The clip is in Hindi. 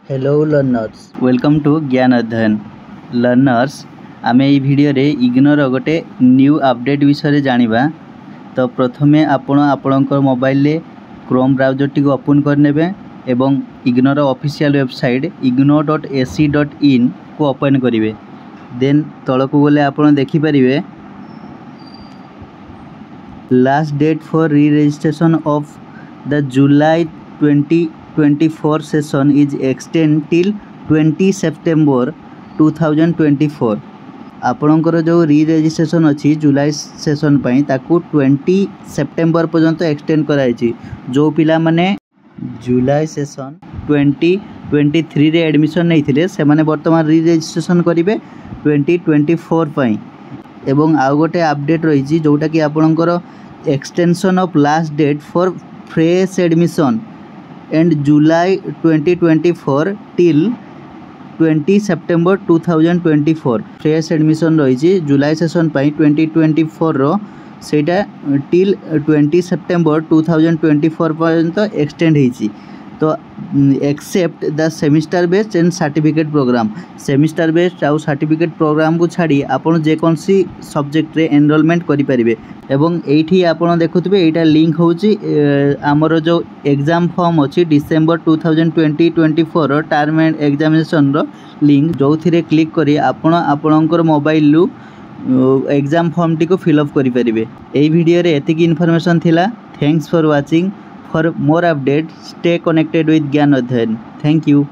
हेलो लर्नर्स वेलकम टू ज्ञान अध्ययन लर्नर्स आमे ई वीडियो रे इग्नोर गोटे न्यू अपडेट विषय जानिबा। तो प्रथमे आपणकर मोबाइल रे क्रोम ब्राउजर टी ओपन करनेबे एवं इग्नोर ऑफिशियल वेबसाइट ignore.ac.in को ओपन करिवे। देन तळक गले आपण देखि परिबे last date for re-registration of the July 2024 session is extended till 20 September 2024। आपणकर जो री रजिस्ट्रेशन अच्छी जुलाई सेशन पई ताकू 20 सेप्टेम्बर पर्यंत एक्सटेंड कराई। जो पिला माने जुलाई सेशन 2023 रे एडमिशन नहीं थिले से माने वर्तमान री रजिस्ट्रेशन करिवे 2024 पई। एवं आउ गोटे अपडेट रही जोटा कि आपणकर extension of last date for fresh admission end July 2024 till 20 September 2024 fresh admission रही जुलाई सेशन पाई 2024 रो सेटा टिल 20 सेप्टेम्बर 2024 पर्यंत एक्सटेंड होईची। तो except the semester based and certificate program semester based आउ सर्टिफिकेट प्रोग्राम को छाड़ी आपन जे कोनसी सब्जेक्ट रे एनरोलमेंट करि परिबे। एवं एठी आपन देखुतबे एटा लिंक होची हमर जो एग्जाम फॉर्म अछि डिसेंबर 2024 टर्म एंड एग्जामिनेशन रो लिंक जो थिरे क्लिक करी आपन आपनकर मोबाइल लु एग्जाम फॉर्म टी को फिल अप करि परिबे। एई वीडियो रे एतिक इन्फॉर्मेशन थिला। Thanks for watching. For more updates, stay connected with Gyan Adhyayan. Thank you.